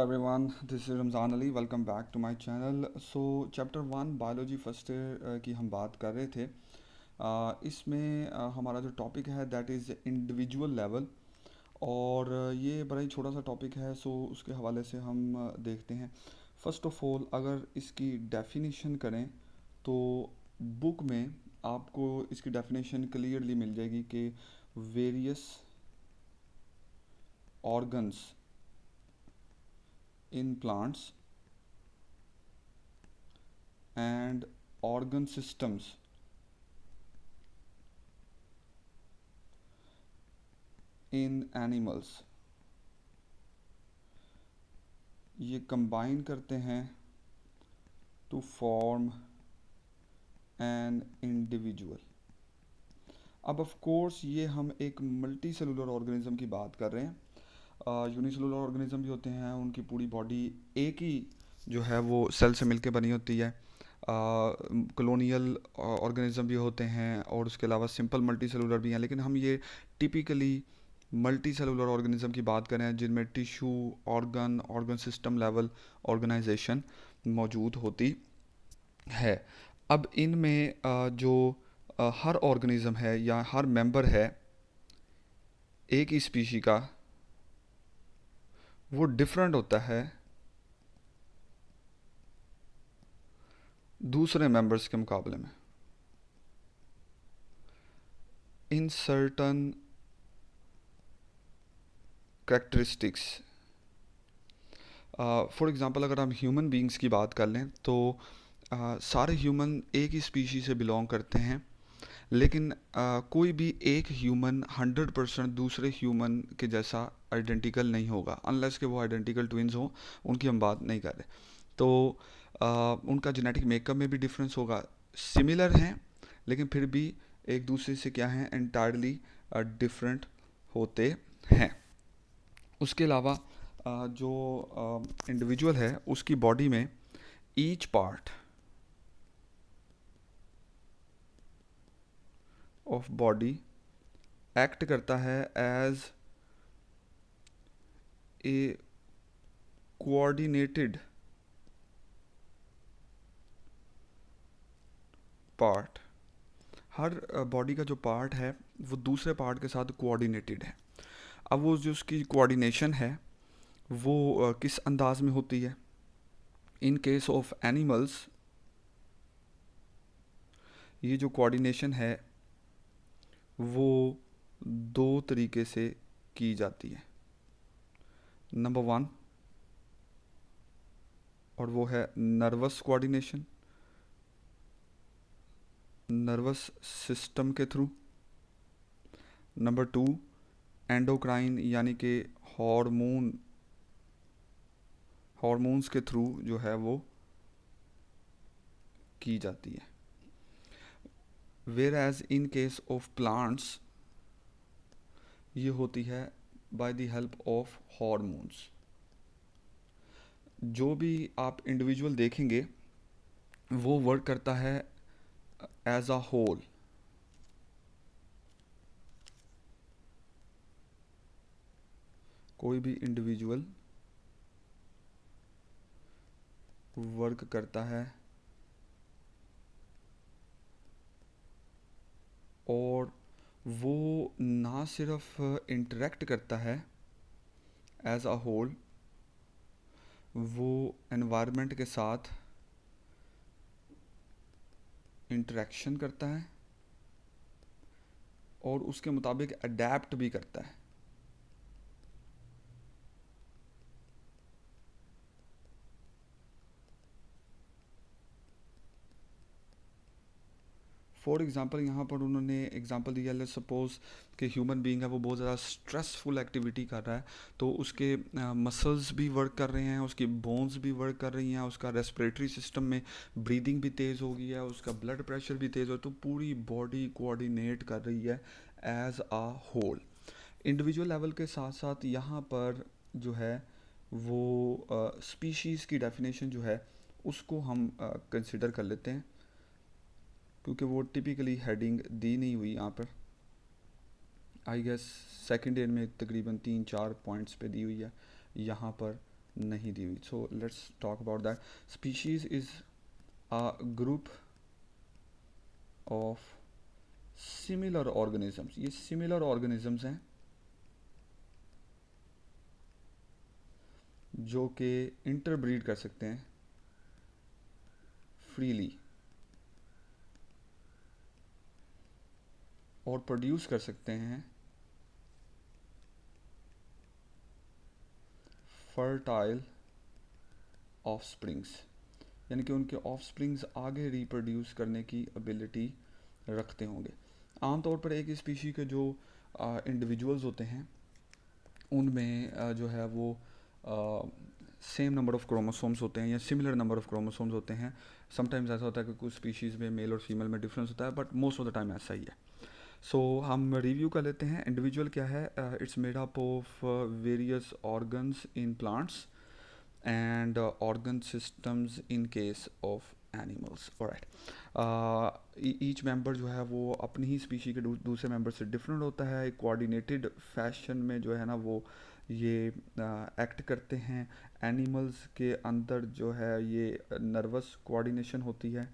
Everyone, this is Ramzan Ali. Welcome back to my channel. So chapter 1 biology first year की हम बात कर रहे थे। इसमें हमारा जो टॉपिक है दैट इज़ इंडिविजुअल लेवल। और ये बड़ा ही छोटा सा टॉपिक है, सो उसके हवाले से हम देखते हैं। फर्स्ट ऑफ ऑल, अगर इसकी डेफिनेशन करें तो बुक में आपको इसकी डेफिनेशन क्लियरली मिल जाएगी कि various organs in plants and organ systems in animals ये कंबाइन करते हैं टू फॉर्म एन इंडिविजुअल। अब ऑफ कोर्स ये हम एक मल्टी सेलुलर ऑर्गेनिज्म की बात कर रहे हैं। यूनिसेलुलर ऑर्गेनिज्म भी होते हैं, उनकी पूरी बॉडी एक ही जो है वो सेल से मिलके बनी होती है। कॉलोनियल ऑर्गेनिज्म भी होते हैं और उसके अलावा सिंपल मल्टी सेलुलर भी हैं, लेकिन हम ये टिपिकली मल्टी सेलुलर ऑर्गेनिज्म की बात करें जिनमें tissue, organ system level organization मौजूद होती है। अब इनमें जो हर ऑर्गेनिज्म है या हर मेंबर है एक ही स्पीशी का, वो डिफरेंट होता है दूसरे मेंबर्स के मुकाबले में in certain characteristics. For example, अगर हम ह्यूमन बींग्स की बात कर लें तो सारे ह्यूमन एक ही स्पीशी से बिलोंग करते हैं, लेकिन कोई भी एक ह्यूमन 100% दूसरे ह्यूमन के जैसा आइडेंटिकल नहीं होगा, अनलेस के वो आइडेंटिकल ट्विन्स हों, उनकी हम बात नहीं कर रहे। तो उनका जेनेटिक मेकअप में भी डिफरेंस होगा। सिमिलर हैं लेकिन फिर भी एक दूसरे से क्या हैं, एंटायरली डिफरेंट होते हैं। उसके अलावा जो इंडिविजुअल है उसकी बॉडी में each part of body act करता है एज ए कोऑर्डिनेटेड पार्ट। हर बॉडी का जो पार्ट है वो दूसरे पार्ट के साथ कोऑर्डिनेटेड है। अब वो जो उसकी कोऑर्डिनेशन है वो किस अंदाज में होती है? इन केस ऑफ एनिमल्स ये जो कोऑर्डिनेशन है वो दो तरीके से की जाती है। नंबर 1, और वो है नर्वस कोऑर्डिनेशन, नर्वस सिस्टम के थ्रू। नंबर 2, एंडोक्राइन यानी कि हॉर्मोन्स के थ्रू जो है वो की जाती है। Whereas in case of plants ये होती है by the help of hormones. जो भी आप इंडिविजुअल देखेंगे वो वर्क करता है एज अ होल। कोई भी इंडिविजुअल वर्क करता है और वो ना सिर्फ इंटरेक्ट करता है एज अ होल, वो एनवायरनमेंट के साथ इंटरेक्शन करता है और उसके मुताबिक अडेप्ट भी करता है। फॉर एग्ज़ाम्पल यहाँ पर उन्होंने एग्ज़ाम्पल दिया, लेट्स सपोज कि ह्यूमन बीइंग है वो बहुत ज़्यादा स्ट्रेसफुल एक्टिविटी कर रहा है, तो उसके मसल्स भी वर्क कर रहे हैं, उसकी बोन्स भी वर्क कर रही हैं, उसका रेस्पिरेटरी सिस्टम में ब्रीदिंग भी तेज़ हो गई है, उसका ब्लड प्रेशर भी तेज़ हो, तो पूरी बॉडी कोऑर्डिनेट कर रही है एज आ होल। इंडिविजुअल लेवल के साथ साथ यहाँ पर जो है वो स्पीशीज़ की डेफिनेशन जो है उसको हम कंसिडर कर लेते हैं, क्योंकि वो टिपिकली हेडिंग दी नहीं हुई यहाँ पर। आई गेस सेकंड ईयर में तकरीबन 3-4 पॉइंट्स पे दी हुई है, यहाँ पर नहीं दी हुई. So let's talk about that. Species is a group of similar organisms. ये सिमिलर ऑर्गेनिजम्स हैं जो कि इंटरब्रीड कर सकते हैं फ्रीली और प्रोड्यूस कर सकते हैं फर्टाइल ऑफस्प्रिंग्स. यानी कि उनके ऑफस्प्रिंग्स आगे रिप्रोड्यूस करने की एबिलिटी रखते होंगे. आमतौर पर एक स्पीशी के जो इंडिविजुअल्स होते हैं उनमें जो है वो सेम नंबर ऑफ क्रोमोसोम्स होते हैं या सिमिलर नंबर ऑफ क्रोमोसोम्स होते हैं. समटाइम्स ऐसा होता है कि कुछ स्पीशीज़ में मेल और फीमेल में डिफरेंस होता है, but most of the time ऐसा ही है. सो हम रिव्यू कर लेते हैं. इंडिविजुअल क्या है? It's made up of various organs in plants and organ systems in case of animals. Alright. Each member जो है वो अपनी ही स्पीशी के दूसरे मेंबर से डिफरेंट होता है. एक कोऑर्डिनेटेड फैशन में जो है ना वो ये एक्ट करते हैं. एनिमल्स के अंदर जो है ये नर्वस कोऑर्डिनेशन होती है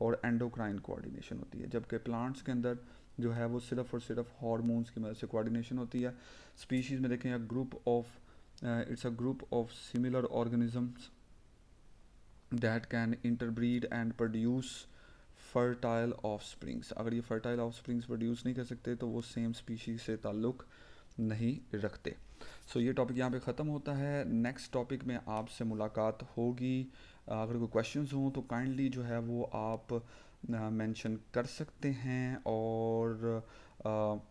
और एंडोक्राइन कोऑर्डिनेशन होती है, जबकि प्लांट्स के अंदर जो है वो सिर्फ और सिर्फ हार्मोन्स की मदद से कोऑर्डिनेशन होती है. स्पीशीज़ में देखें, group of it's a group of similar organisms that can interbreed and produce fertile offsprings. अगर ये fertile offsprings produce नहीं कर सकते तो वो सेम स्पीशीज से ताल्लुक़ नहीं रखते. सो ये टॉपिक यहाँ पे ख़त्म होता है. नेक्स्ट टॉपिक में आपसे मुलाकात होगी. अगर कोई क्वेश्चंस हों तो काइंडली जो है वो आप मेंशन कर सकते हैं. और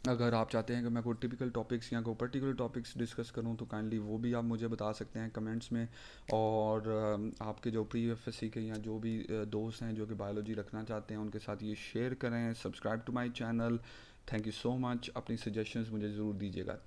अगर आप चाहते हैं कि मैं कोई टिपिकल टॉपिक्स या कोई पर्टिकुलर टॉपिक्स डिस्कस करूं तो काइंडली वो भी आप मुझे बता सकते हैं कमेंट्स में. और आपके जो प्री एफएससी के या जो भी दोस्त हैं जो कि बायोलॉजी रखना चाहते हैं उनके साथ ये शेयर करें. Subscribe to my channel. Thank you so much. अपनी सजेशंस मुझे ज़रूर दीजिएगा.